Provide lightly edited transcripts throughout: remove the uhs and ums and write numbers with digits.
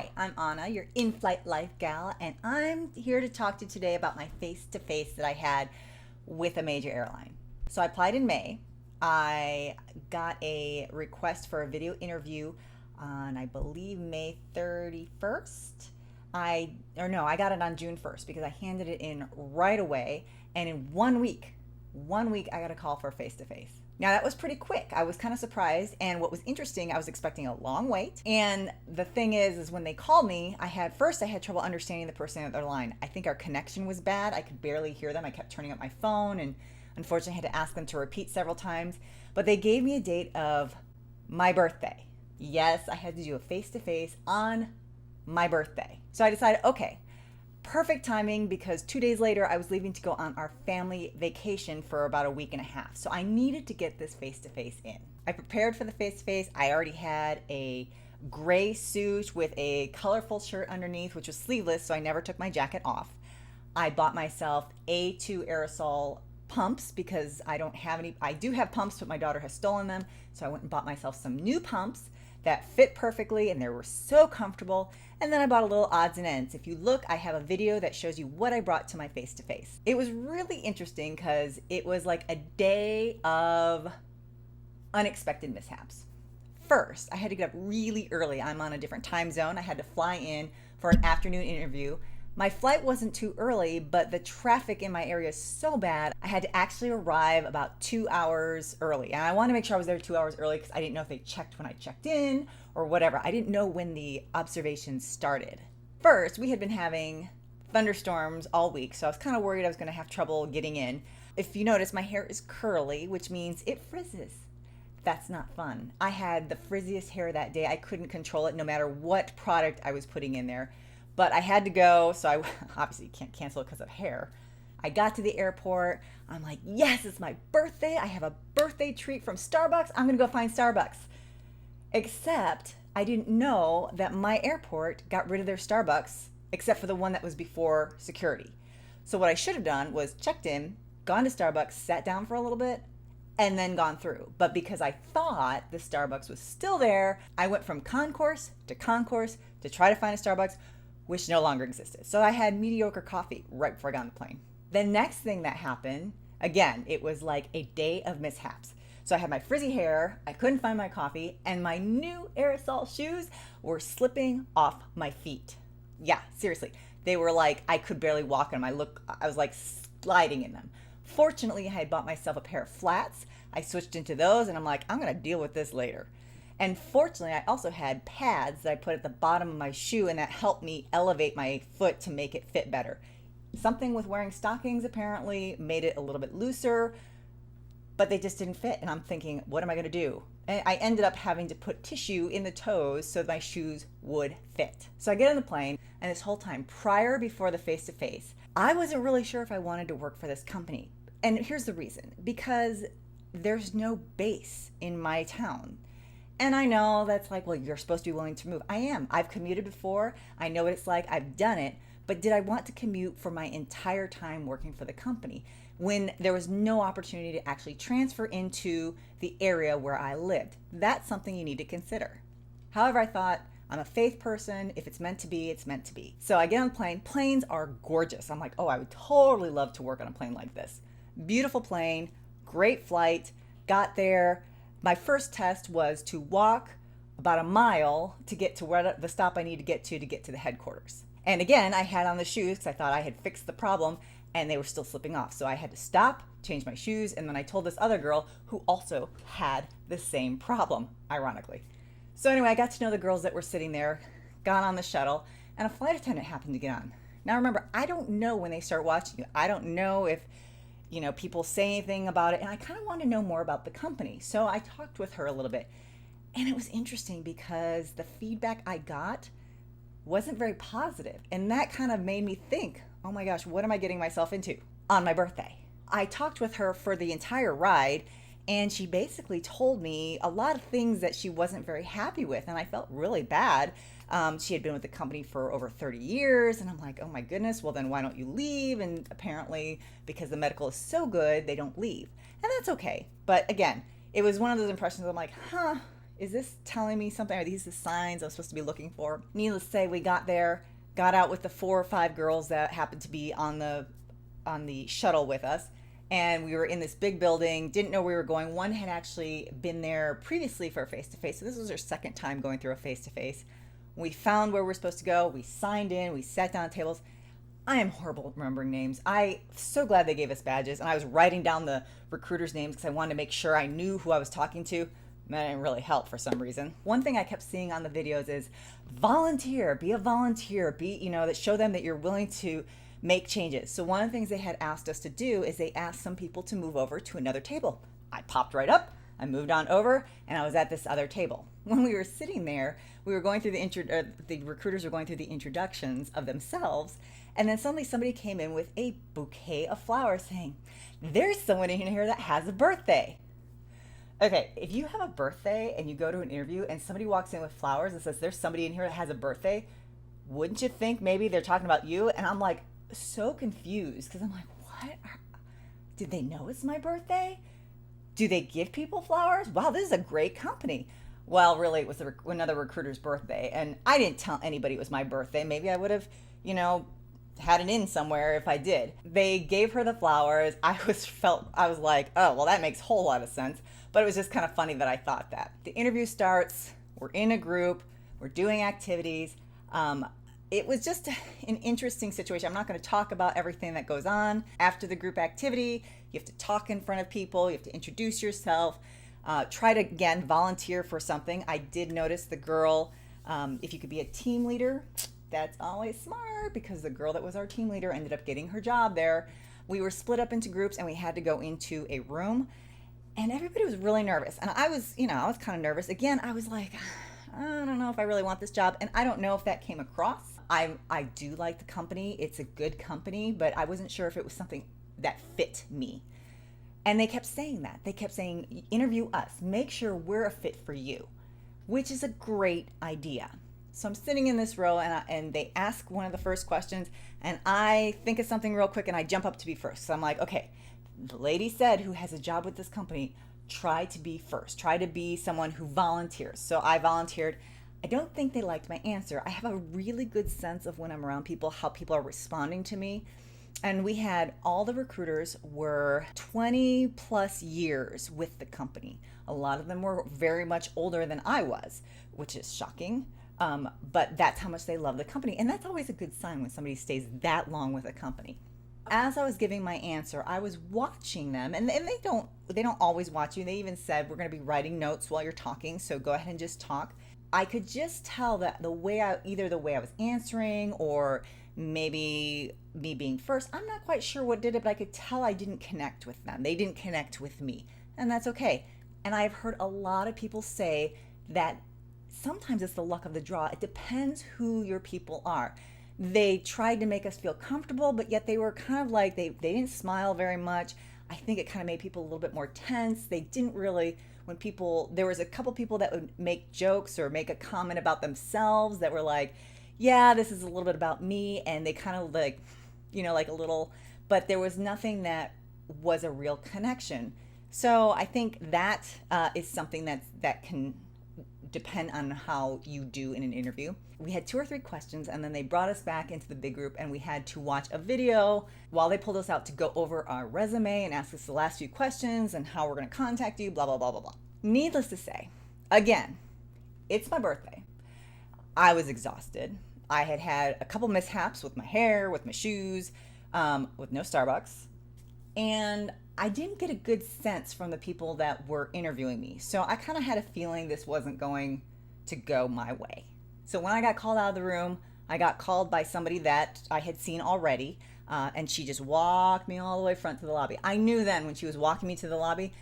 Hi, I'm Anna, your in-flight life gal, and I'm here to talk to you today about my face-to-face that I had with a major airline. So I applied in May. I got a request for a video interview on, I believe, May 31st. I got it on June 1st because I handed it in right away, and in 1 week, I got a call for a face-to-face. Now that was pretty quick. I was kind of surprised, and what was interesting, I was expecting a long wait. And the thing is when they called me, I had trouble understanding the person on the other line. I think our connection was bad. I could barely hear them. I kept turning up my phone, and unfortunately, I had to ask them to repeat several times. But they gave me a date of my birthday. Yes, I had to do a face-to-face on my birthday. So I decided, okay, perfect timing because 2 days later I was leaving to go on our family vacation for about a week and a half. So I needed to get this face-to-face in. I prepared for the face-to-face. I already had a gray suit with a colorful shirt underneath, which was sleeveless, so I never took my jacket off. I bought myself A2 aerosol pumps because I don't have any. I do have pumps, but my daughter has stolen them. So I went and bought myself some new pumps that fit perfectly and they were so comfortable. And then I bought a little odds and ends. If you look, I have a video that shows you what I brought to my face-to-face. It was really interesting because it was like a day of unexpected mishaps. First, I had to get up really early. I'm on a different time zone. I had to fly in for an afternoon interview. My flight wasn't too early, but the traffic in my area is so bad, I had to actually arrive about 2 hours early. And I want to make sure I was there 2 hours early because I didn't know if they checked when I checked in or whatever. I didn't know when the observations started. First, we had been having thunderstorms all week, so I was kind of worried I was going to have trouble getting in. If you notice, my hair is curly, which means it frizzes. That's not fun. I had the frizziest hair that day. I couldn't control it no matter what product I was putting in there. But I had to go, so I obviously can't cancel it because of hair. I got to the airport. I'm like, yes, it's my birthday. I have a birthday treat from Starbucks. I'm going to go find Starbucks. Except I didn't know that my airport got rid of their Starbucks, except for the one that was before security. So what I should have done was checked in, gone to Starbucks, sat down for a little bit, and then gone through. But because I thought the Starbucks was still there, I went from concourse to try to find a Starbucks, which no longer existed. So I had mediocre coffee right before I got on the plane. The next thing that happened, again, it was like a day of mishaps. So I had my frizzy hair, I couldn't find my coffee, and my new aerosol shoes were slipping off my feet. Yeah, seriously. They were like, I could barely walk in them. I was like sliding in them. Fortunately, I had bought myself a pair of flats. I switched into those and I'm like, I'm gonna deal with this later. And fortunately, I also had pads that I put at the bottom of my shoe and that helped me elevate my foot to make it fit better. Something with wearing stockings apparently made it a little bit looser, but they just didn't fit. And I'm thinking, what am I gonna do? And I ended up having to put tissue in the toes so my shoes would fit. So I get on the plane, and this whole time, before the face-to-face, I wasn't really sure if I wanted to work for this company. And here's the reason, because there's no base in my town. And I know that's like, well, you're supposed to be willing to move. I am. I've commuted before. I know what it's like. I've done it. But did I want to commute for my entire time working for the company when there was no opportunity to actually transfer into the area where I lived? That's something you need to consider. However, I thought, I'm a faith person. If it's meant to be, it's meant to be. So I get on the plane. Planes are gorgeous. I'm like, oh, I would totally love to work on a plane like this. Beautiful plane, great flight. Got there. My first test was to walk about a mile to get to where the stop I need to get to the headquarters. And again, I had on the shoes because I thought I had fixed the problem and they were still slipping off. So I had to stop, change my shoes, and then I told this other girl who also had the same problem, ironically. So anyway, I got to know the girls that were sitting there, got on the shuttle, and a flight attendant happened to get on. Now remember, I don't know when they start watching you. I don't know if people say anything about it, and I kind of want to know more about the company. So I talked with her a little bit, and it was interesting because the feedback I got wasn't very positive, and that kind of made me think, oh my gosh, what am I getting myself into on my birthday? I talked with her for the entire ride, and she basically told me a lot of things that she wasn't very happy with, and I felt really bad. She had been with the company for over 30 years, and I'm like, oh my goodness, well then why don't you leave? And apparently, because the medical is so good, they don't leave. And that's okay. But again, it was one of those impressions I'm like, is this telling me something? Are these the signs I'm supposed to be looking for? Needless to say, we got there, got out with the 4 or 5 girls that happened to be on the shuttle with us. And we were in this big building, didn't know where we were going. One had actually been there previously for a face-to-face. So this was her second time going through a face-to-face. We found where we're supposed to go. We signed in. We sat down at tables. I am horrible at remembering names. I'm so glad they gave us badges. And I was writing down the recruiters' names because I wanted to make sure I knew who I was talking to. That didn't really help for some reason. One thing I kept seeing on the videos is volunteer, be a volunteer, that show them that you're willing to make changes. So one of the things they had asked us to do is they asked some people to move over to another table. I popped right up, I moved on over, and I was at this other table. When we were sitting there, we were going through the recruiters were going through the introductions of themselves, and then suddenly somebody came in with a bouquet of flowers saying, "There's someone in here that has a birthday." Okay, if you have a birthday and you go to an interview and somebody walks in with flowers and says, "There's somebody in here that has a birthday," wouldn't you think maybe they're talking about you? And I'm like so confused because I'm like, did they know it's my birthday? Do they give people flowers? Wow, this is a great company. Well, really, it was another recruiter's birthday, and I didn't tell anybody it was my birthday. Maybe I would have, had it in somewhere if I did. They gave her the flowers. I was like, oh, well, that makes a whole lot of sense. But it was just kind of funny that I thought that. The interview starts. We're in a group. We're doing activities. It was just an interesting situation. I'm not going to talk about everything that goes on. After the group activity, you have to talk in front of people. You have to introduce yourself. Try to, again, volunteer for something. I did notice the girl, if you could be a team leader, that's always smart because the girl that was our team leader ended up getting her job there. We were split up into groups and we had to go into a room and everybody was really nervous. And I was kind of nervous. Again, I was like, I don't know if I really want this job. And I don't know if that came across. I do like the company. It's a good company, but I wasn't sure if it was something that fit me. And they kept saying that. They kept saying, interview us. Make sure we're a fit for you, which is a great idea. So I'm sitting in this row and they ask one of the first questions and I think of something real quick and I jump up to be first. So I'm like, okay, the lady said who has a job with this company, try to be first. Try to be someone who volunteers. So I volunteered. I don't think they liked my answer. I have a really good sense of when I'm around people, how people are responding to me. And we had all the recruiters were 20 plus years with the company. A lot of them were very much older than I was, which is shocking. But that's how much they love the company. And that's always a good sign when somebody stays that long with a company. As I was giving my answer, I was watching them and they don't always watch you. They even said, we're going to be writing notes while you're talking. So go ahead and just talk. I could just tell that either the way I was answering or maybe me being first, I'm not quite sure what did it, but I could tell I didn't connect with them. They didn't connect with me. And that's okay. And I've heard a lot of people say that sometimes it's the luck of the draw. It depends who your people are. They tried to make us feel comfortable, but yet they were kind of like, they didn't smile very much. I think it kind of made people a little bit more tense. They didn't really, there was a couple people that would make jokes or make a comment about themselves that were like, yeah, this is a little bit about me. And they kind of like, like a little, but there was nothing that was a real connection. So I think that is something that can depend on how you do in an interview. We had 2 or 3 questions and then they brought us back into the big group and we had to watch a video while they pulled us out to go over our resume and ask us the last few questions and how we're going to contact you, blah, blah, blah, blah, blah. Needless to say, again, it's my birthday. I was exhausted. I had a couple mishaps with my hair, with my shoes, with no Starbucks. And I didn't get a good sense from the people that were interviewing me. So I kind of had a feeling this wasn't going to go my way. So when I got called out of the room, I got called by somebody that I had seen already. And she just walked me all the way front to the lobby. I knew then when she was walking me to the lobby,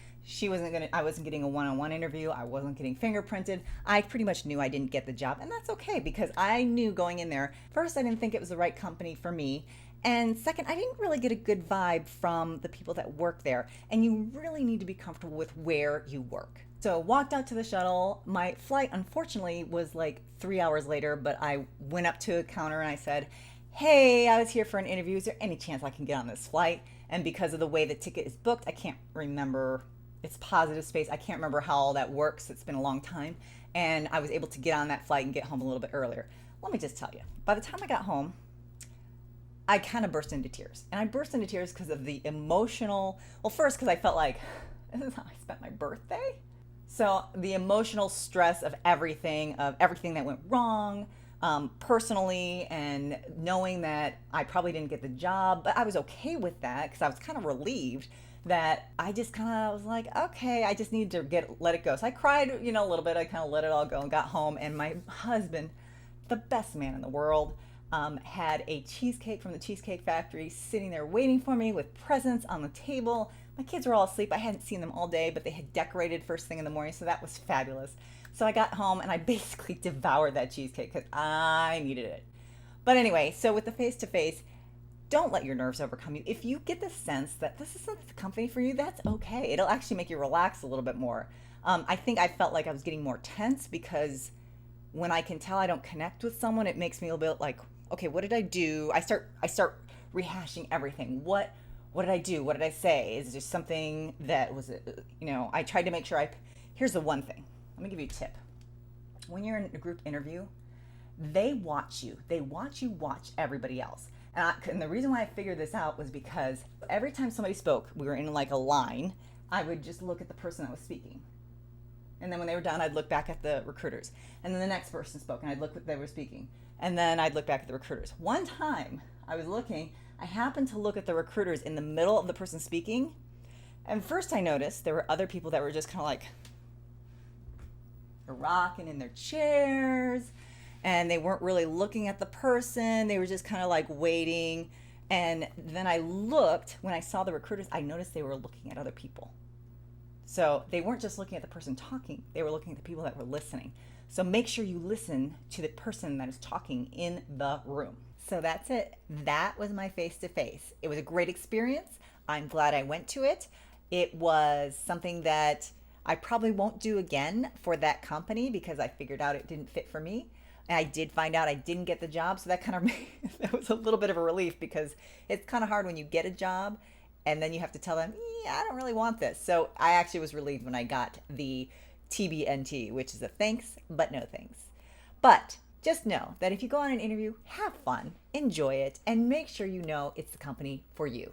I wasn't getting a one-on-one interview. I wasn't getting fingerprinted. I pretty much knew I didn't get the job. And that's okay because I knew going in there, first, I didn't think it was the right company for me. And second, I didn't really get a good vibe from the people that work there. And you really need to be comfortable with where you work. So walked out to the shuttle. My flight, unfortunately, was like 3 hours later, but I went up to a counter and I said, hey, I was here for an interview. Is there any chance I can get on this flight? And because of the way the ticket is booked, I can't remember it's positive space. I can't remember how all that works. It's been a long time. And I was able to get on that flight and get home a little bit earlier. Let me just tell you, by the time I got home, I kind of burst into tears. And I burst into tears because of the emotional, well, first, because I felt like, this is how I spent my birthday. So the emotional stress of everything that went wrong, personally, and knowing that I probably didn't get the job, but I was okay with that because I was kind of relieved that I just kind of was like, okay, I just need to let it go. So I cried, a little bit. I kind of let it all go and got home. And my husband, the best man in the world, had a cheesecake from the Cheesecake Factory sitting there waiting for me with presents on the table. My kids were all asleep. I hadn't seen them all day, but they had decorated first thing in the morning, so that was fabulous. So I got home and I basically devoured that cheesecake because I needed it. But anyway, so with the face-to-face, don't let your nerves overcome you. If you get the sense that this isn't the company for you, that's okay. It'll actually make you relax a little bit more. I think I felt like I was getting more tense because when I can tell I don't connect with someone, it makes me a little bit like, okay, what did I do? I start rehashing everything. What did I do? What did I say? Is there something that was, I tried to make sure here's the one thing. Let me give you a tip. When you're in a group interview, they watch you. They watch you watch everybody else. And the reason why I figured this out was because every time somebody spoke, we were in like a line, I would just look at the person that was speaking. And then when they were done, I'd look back at the recruiters. And then the next person spoke, and I'd look what they were speaking. And then I'd look back at the recruiters. One time, I happened to look at the recruiters in the middle of the person speaking. And first I noticed there were other people that were just kind of like rocking in their chairs. And they weren't really looking at the person. They were just kind of like waiting. And then when I saw the recruiters, I noticed they were looking at other people. So they weren't just looking at the person talking, they were looking at the people that were listening. So make sure you listen to the person that is talking in the room. So that's it. That was my face-to-face. It was a great experience. I'm glad I went to it. It was something that I probably won't do again for that company because I figured out it didn't fit for me. And I did find out I didn't get the job. So that kind of that was a little bit of a relief because it's kind of hard when you get a job and then you have to tell them, yeah, I don't really want this. So I actually was relieved when I got the TBNT, which is a thanks, but no thanks. But just know that if you go on an interview, have fun, enjoy it, and make sure you know it's the company for you.